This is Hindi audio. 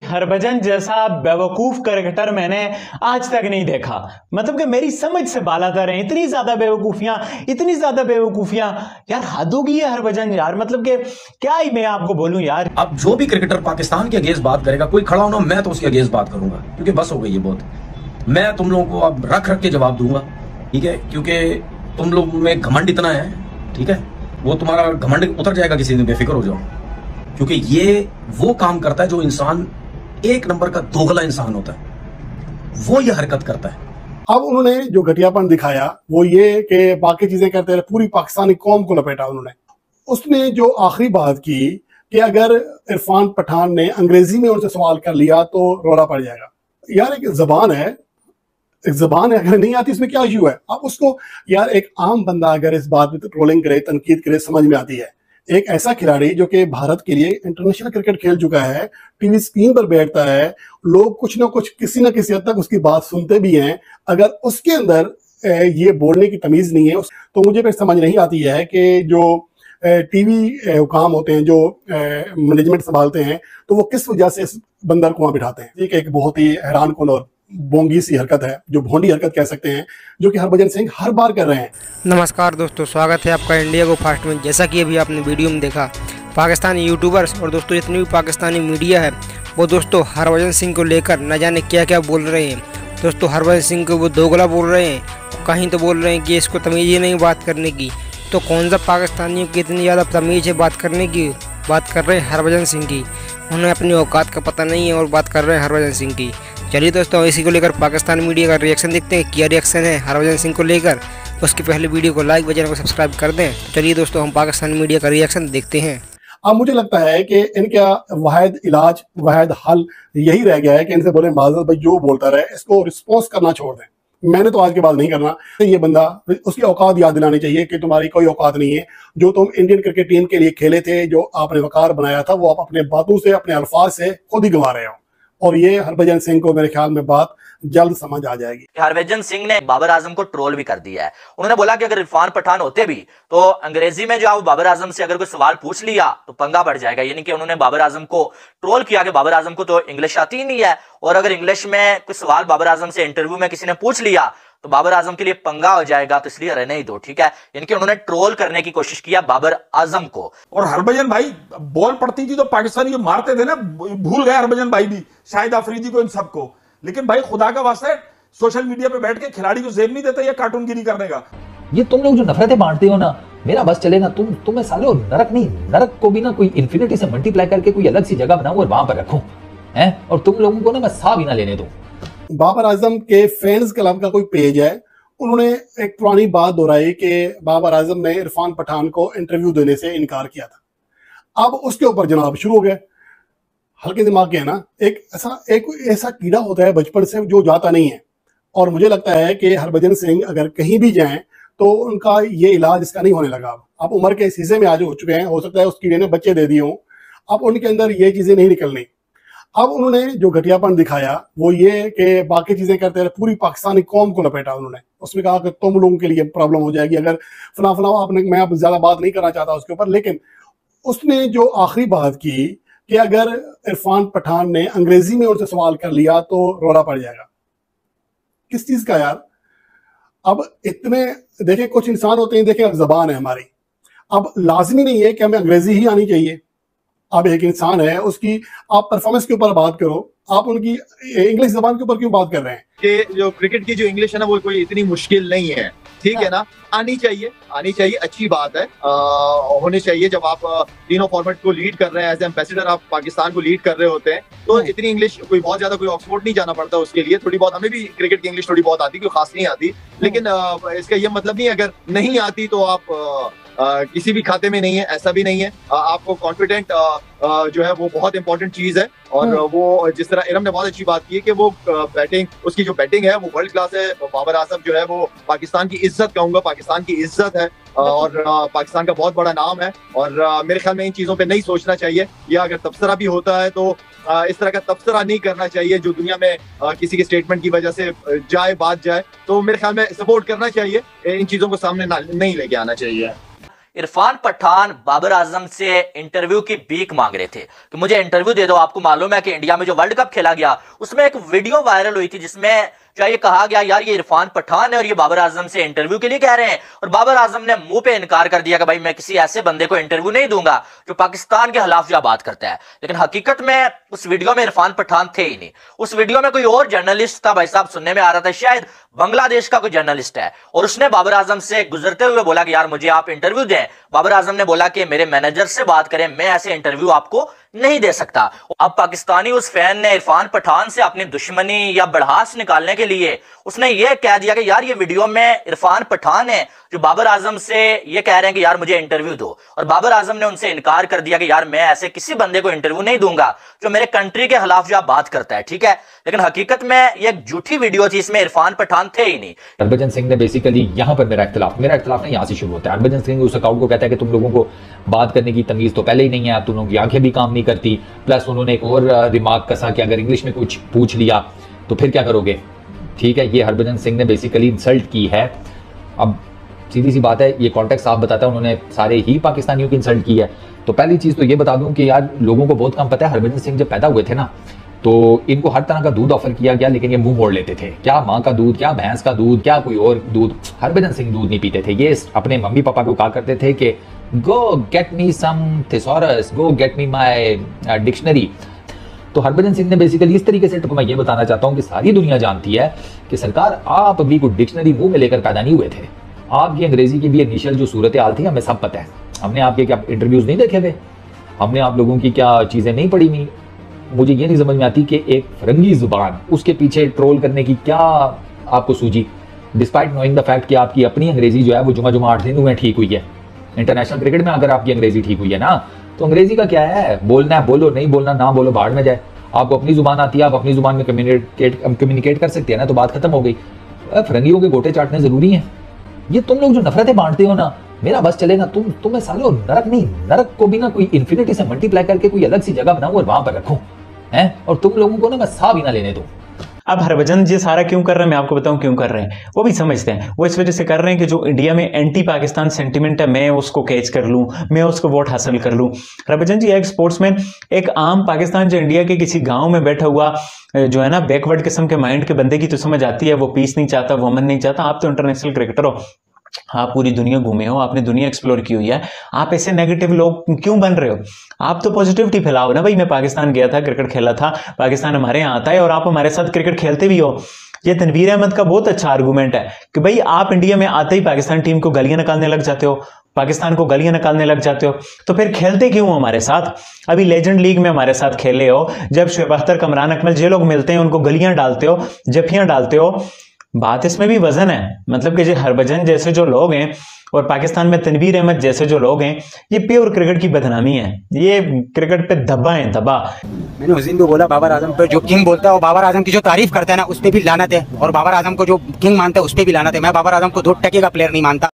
हरभजन जैसा बेवकूफ क्रिकेटर मैंने आज तक नहीं देखा। मतलब कि मेरी समझ से बालातर है। इतनी ज्यादा बेवकूफियां यार, हद होगी है हरभजन यार। मतलब कि क्या ही मैं आपको बोलूं यार। अब जो भी क्रिकेटर पाकिस्तान के अगेंस्ट बात करेगा, कोई खड़ा होना, मैं तो उसके अगेंस्ट बात करूंगा, क्योंकि बस हो गई है बहुत। मैं तुम लोगों को अब रख के जवाब दूंगा, ठीक है, क्योंकि तुम लोग में घमंड इतना है, ठीक है, वो तुम्हारा घमंड उतर जाएगा किसी दिन, बेफिक्र हो जाओ। क्योंकि ये वो काम करता है जो इंसान एक नंबर का दोगला इंसान होता है, वो ये हरकत करता है। अब उन्होंने जो घटियापन दिखाया वो ये कि बाकी चीजें करते रहे, पूरी पाकिस्तानी कौम को लपेटा उन्होंने। उसने जो आखिरी बात की कि अगर इरफान पठान ने अंग्रेजी में उनसे सवाल कर लिया तो रोना पड़ जाएगा। यार एक जबान है, अगर नहीं आती इसमें क्या इशू है? अब उसको यार एक आम बंदा अगर इस बात में ट्रोलिंग करे, तनकीद करे, समझ में आती है। एक ऐसा खिलाड़ी जो कि भारत के लिए इंटरनेशनल क्रिकेट खेल चुका है, टीवी स्क्रीन पर बैठता है, लोग कुछ ना कुछ किसी ना किसी हद तक उसकी बात सुनते भी हैं, अगर उसके अंदर ये बोलने की तमीज नहीं है तो मुझे फिर समझ नहीं आती है कि जो टीवी हुकाम होते हैं, जो मैनेजमेंट संभालते हैं, तो वो किस वजह से इस बंदर को वहां बिठाते हैं। एक बहुत ही हैरान कुन और बोंगी सी हरकत है, जो भोंडी हरकत कह सकते हैं, जो कि हरभजन सिंह हर बार कर रहे हैं। नमस्कार दोस्तों, स्वागत है आपका इंडिया गो फास्ट में। जैसा कि अभी आपने वीडियो में देखा, पाकिस्तानी यूट्यूबर्स और दोस्तों जितनी भी पाकिस्तानी मीडिया है वो दोस्तों हरभजन सिंह को लेकर न जाने क्या क्या बोल रहे हैं। दोस्तों हरभजन सिंह को वो दोगला बोल रहे हैं, कहीं तो बोल रहे हैं कि इसको तमीज़ ही नहीं बात करने की। तो कौन सा पाकिस्तानियों की इतनी ज़्यादा तमीज़ है बात करने की? बात कर रहे हैं हरभजन सिंह की। उन्हें अपनी औकात का पता नहीं है और बात कर रहे हैं हरभजन सिंह की। चलिए दोस्तों, इसी को लेकर पाकिस्तान मीडिया का रिएक्शन देखते हैं, क्या रिएक्शन है हरभजन सिंह को लेकर। उसके पहले वीडियो को लाइक, चैनल को सब्सक्राइब कर दें। तो चलिए दोस्तों, हम पाकिस्तान मीडिया का रिएक्शन देखते हैं। अब मुझे लगता है कि इनका वाहिद इलाज, वाहिद हल यही रह गया है कि इनसे बोले माजरत भाई, जो बोलता रहे, इसको रिस्पॉन्स करना छोड़ दें। मैंने तो आज के बाद नहीं करना। ये बंदा, उसकी औकात याद दिलानी चाहिए कि तुम्हारी कोई औकात नहीं है। जो तुम इंडियन क्रिकेट टीम के लिए खेले थे, जो आपने वकार बनाया था, वो आप अपने बातों से, अपने अल्फाज से खुद ही गंवा रहे हो। और ये हरभजन सिंह को मेरे ख्याल में बात जल्द समझ आ जाएगी। हरभजन सिंह ने बाबर आजम को ट्रोल भी कर दिया है। उन्होंने बोला कि अगर इरफान पठान होते भी तो अंग्रेजी में जो बाबर आजम से अगर कोई सवाल पूछ लिया तो पंगा बढ़ जाएगा। यानी कि उन्होंने बाबर आजम को ट्रोल किया कि बाबर आजम को तो इंग्लिश आती ही नहीं है, और अगर इंग्लिश में कोई सवाल बाबर आजम से इंटरव्यू में किसी ने पूछ लिया तो बाबर आजम के लिए पंगा हो जाएगा, तो इसलिए रहने ही दो, ठीक है। यानी कि उन्होंने ट्रोल करने की कोशिश किया बाबर आजम को। और हरभजन भाई बॉल पड़ती थी तो पाकिस्तानी जो मारते थे ना, भूल गए हरभजन भाई भी, शाहिद अफरीदी को, इन सबको। लेकिन भाई खुदा का वास्ता है, सोशल मीडिया पे बैठ के खिलाड़ी को जेब नहीं देता ये कार्टूनगिरी करने का। ये तुम लोग जो नफरतें बांटते हो ना, मेरा बस चले ना, तुम्हें साले नरक नहीं, नरक को भी ना कोई इन्फिनिटी से मल्टीप्लाई करके कोई अलग सी जगह बनाऊं और वहां पर रखूं, हैं? और तुम लोगों को ना मैं साह भी ना लेने दूं। बाबर आजम के फैंस क्लब का कोई पेज है, उन्होंने एक पुरानी बात दोहराई कि बाबर आजम ने इरफान पठान को इंटरव्यू देने से इनकार किया था। अब उसके ऊपर जनाब शुरू हो गए। हल्के दिमाग के है ना, एक ऐसा कीड़ा होता है बचपन से जो जाता नहीं है। और मुझे लगता है कि हरभजन सिंह अगर कहीं भी जाएं तो उनका ये इलाज इसका नहीं होने लगा। अब उम्र के इस हिस्से में आज हो चुके हैं, हो सकता है उस कीड़े ने बच्चे दे दिए हों, अब उनके अंदर ये चीजें नहीं निकलनी। अब उन्होंने जो घटियापन दिखाया वो ये कि बाकी चीजें करते रहे, पूरी पाकिस्तानी कौम को लपेटा उन्होंने। उसमें कहा कि तुम लोगों के लिए प्रॉब्लम हो जाएगी अगर फला आपने, मैं अब ज्यादा बात नहीं करना चाहता उसके ऊपर। लेकिन उसने जो आखिरी बात की कि अगर इरफान पठान ने अंग्रेजी में उनसे सवाल कर लिया तो रोना पड़ जाएगा। किस चीज का यार? अब इतने देखे, कुछ इंसान होते हैं, देखे अब जबान है हमारी, अब लाजमी नहीं है कि हमें अंग्रेजी ही आनी चाहिए। अब एक इंसान है, उसकी आप परफॉर्मेंस के ऊपर बात करो, आप उनकी इंग्लिश जबान के ऊपर क्यों बात कर रहे हैं? कि जो क्रिकेट की जो इंग्लिश है ना, वो कोई इतनी मुश्किल नहीं है, ठीक है ना। आनी चाहिए, अच्छी बात है, होनी चाहिए। जब आप तीनों फॉर्मेट को लीड कर रहे हैं, एज एम्बेसडर आप पाकिस्तान को लीड कर रहे होते हैं, तो इतनी इंग्लिश कोई बहुत ज्यादा कोई ऑक्सफोर्ड नहीं जाना पड़ता उसके लिए। थोड़ी बहुत हमें भी क्रिकेट की इंग्लिश थोड़ी बहुत आती, कोई खास नहीं आती। लेकिन इसका ये मतलब नहीं अगर नहीं आती तो आप किसी भी खाते में नहीं है, ऐसा भी नहीं है। आपको कॉन्फिडेंट जो है वो बहुत इंपॉर्टेंट चीज है। और वो जिस तरह इरम ने बहुत अच्छी बात की है कि वो बैटिंग, उसकी जो बैटिंग है वो वर्ल्ड क्लास है। बाबर आजम जो है वो पाकिस्तान की इज्जत, कहूंगा पाकिस्तान की इज्जत है, और पाकिस्तान का बहुत बड़ा नाम है। और मेरे ख्याल में इन चीजों पे नहीं सोचना चाहिए, या अगर तबसरा भी होता है तो इस तरह का तबसरा नहीं करना चाहिए जो दुनिया में किसी के स्टेटमेंट की वजह से बात जाए। तो मेरे ख्याल में सपोर्ट करना चाहिए, इन चीजों को सामने नहीं लेके आना चाहिए। इरफान पठान बाबर आजम से इंटरव्यू की भीख मांग रहे थे कि मुझे इंटरव्यू दे दो। आपको मालूम है कि इंडिया में जो वर्ल्ड कप खेला गया उसमें एक वीडियो वायरल हुई थी जिसमें ये कहा गया यार ये इरफान पठान है और ये बाबर आजम से इंटरव्यू के लिए कह रहे हैं, और बाबर आजम ने मुंह पे इनकार कर दिया कि भाई मैं किसी ऐसे बंदे को इंटरव्यू नहीं दूंगा जो पाकिस्तान के खिलाफ जो बात करता है। लेकिन हकीकत में उस वीडियो में इरफान पठान थे ही नहीं, उस वीडियो में कोई और जर्नलिस्ट था। भाई साहब सुनने में आ रहा था शायद बांग्लादेश का कोई जर्नलिस्ट है, और उसने बाबर आजम से गुजरते हुए बोला कि यार मुझे आप इंटरव्यू दें। बाबर आजम ने बोला कि मेरे मैनेजर से बात करें, मैं ऐसे इंटरव्यू आपको नहीं दे सकता। अब पाकिस्तानी उस फैन ने इरफान पठान से अपनी दुश्मनी या बड़ास निकालने के लिए उसने ये कह दिया कि यार ये वीडियो में इरफान पठान है जो बाबर आजम से ये कह रहे हैं कि यार मुझे इंटरव्यू दो, और बाबर आजम ने उनसे इनकार कर दिया कि यार मैं ऐसे किसी बंदे को इंटरव्यू नहीं दूंगा जो मेरे कंट्री के खिलाफ जो बात करता है। ठीक है, लेकिन हकीकत में ये एक झूठी वीडियो थी, इसमें इरफान पठान थे ही नहीं। हरभजन सिंह ने बेसिकली यहाँ पर मेरा इख्तिलाफ नहीं यहाँ से शुरू होता है। हरभजन सिंह उस अकाउंट को कहता है कि तुम लोगों को बात करने की तमीज तो पहले ही नहीं है, तुम लोगों की आंखें भी काम नहीं करती, प्लस उन्होंने एक और रिमार्क कसा कि अगर इंग्लिश में कुछ पूछ लिया तो फिर क्या करोगे। ठीक है, ये हरभजन सिंह ने बेसिकली इंसल्ट की है। अब सीधी सी बात है, ये कॉन्टेक्स्ट साफ बताता है उन्होंने सारे ही पाकिस्तानियों की इंसल्ट की है। तो पहली चीज तो ये बता दूं कि यार लोगों को बहुत कम पता है, हरभजन सिंह जब पैदा हुए थे ना तो इनको हर तरह का दूध ऑफर किया गया, लेकिन ये मुंह मोड़ लेते थे। क्या माँ का दूध, क्या भैंस का दूध, क्या कोई और दूध, हरभजन सिंह दूध नहीं पीते थे। ये अपने मम्मी पापा को कहा करते थे कि go get me some thesaurus, go get me my dictionary. तो हरभजन सिंह ने बेसिकली इस तरीके से, तो मैं ये बताना चाहता हूं कि सारी दुनिया जानती है कि सरकार आप अभी कोई डिक्शनरी मुंह में लेकर पैदा नहीं हुए थे। आपकी अंग्रेजी की भी इनिशियल जो सूरत हाल थी हमें सब पता है। हमने आपके क्या इंटरव्यूज नहीं देखे थे, हमने आप लोगों की क्या चीजें नहीं पढ़ी हुई। मुझे ये नहीं समझ में आती कि एक फरंगी जुबान उसके पीछे ट्रोल करने की क्या आपको सूझी, डिस्पाइट नोइंग द फैक्ट कि आपकी अपनी अंग्रेजी जो है वो जुमा 8 दिन हुए ठीक हुई है। इंटरनेशनल क्रिकेट में अगर आपकी अंग्रेजी ठीक हुई है ना, तो अंग्रेजी का क्या है, बोलना है बोलो, नहीं बोलना ना बोलो, बाहर में जाए। आपको अपनी जुबान आती है, आप अपनी जुबान में कम्युनिकेट कर सकते हैं ना, तो बात खत्म हो गई। फरंगियों के गोटे चाटने जरूरी हैं। ये तुम लोग जो नफरतें बांटते हो ना, मेरा बस चले ना, तुम्हें सालो नरक नहीं, नरक को भी ना कोई इन्फिनिटी से मल्टीप्लाई करके कोई अलग सी जगह बनाऊं और वहां पर रखूं हैं, और तुम लोगों को ना मैं साह भी ना लेने दूं। अब हरभजन जी सारा क्यों कर रहे हैं, मैं आपको बताऊं क्यों कर रहे हैं। वो भी समझते हैं, वो इस वजह से कर रहे हैं कि जो इंडिया में एंटी पाकिस्तान सेंटिमेंट है मैं उसको कैच कर लूं, मैं उसको वोट हासिल कर लूं। हरभजन जी एक स्पोर्ट्समैन, एक आम पाकिस्तान जो इंडिया के किसी गांव में बैठा हुआ जो है ना बैकवर्ड किस्म के माइंड के बंदे की तो समझ आती है, वो पीस नहीं चाहता, वो अमन नहीं चाहता। आप तो इंटरनेशनल क्रिकेटर हो, आप पूरी दुनिया घूमे हो, आपने दुनिया एक्सप्लोर की हुई है, आप ऐसे नेगेटिव लोग क्यों बन रहे हो। आप तो पॉजिटिविटी फैलाओ ना। भाई मैं पाकिस्तान गया था, क्रिकेट खेला था, पाकिस्तान हमारे यहाँ आता है और आप हमारे साथ क्रिकेट खेलते भी हो। ये तनवीर अहमद का बहुत अच्छा आर्गूमेंट है कि भाई आप इंडिया में आते ही पाकिस्तान टीम को गालियां निकालने लग जाते हो, पाकिस्तान को गालियां निकालने लग जाते हो, तो फिर खेलते क्यों हमारे साथ। अभी लेजेंड लीग में हमारे साथ खेले हो, जब शुएब अख्तर, कमरान अकमल जे लोग मिलते हैं उनको गलियां डालते हो, जफियां डालते हो। बात इसमें भी वजन है, मतलब कि जो हरभजन जैसे जो लोग हैं और पाकिस्तान में तनवीर अहमद जैसे जो लोग हैं, ये प्योर क्रिकेट की बदनामी है, ये क्रिकेट पे धब्बा है, धब्बा। मैंने उस दिन भी बोला बाबर आजम पे जो किंग बोलता है वो बाबर आजम की जो तारीफ करता है ना उस पे भी लानत है, और बाबर आजम को जो किंग मानता है उस पे भी लानत है। मैं बाबर आजम को 2 टके का प्लेयर नहीं मानता।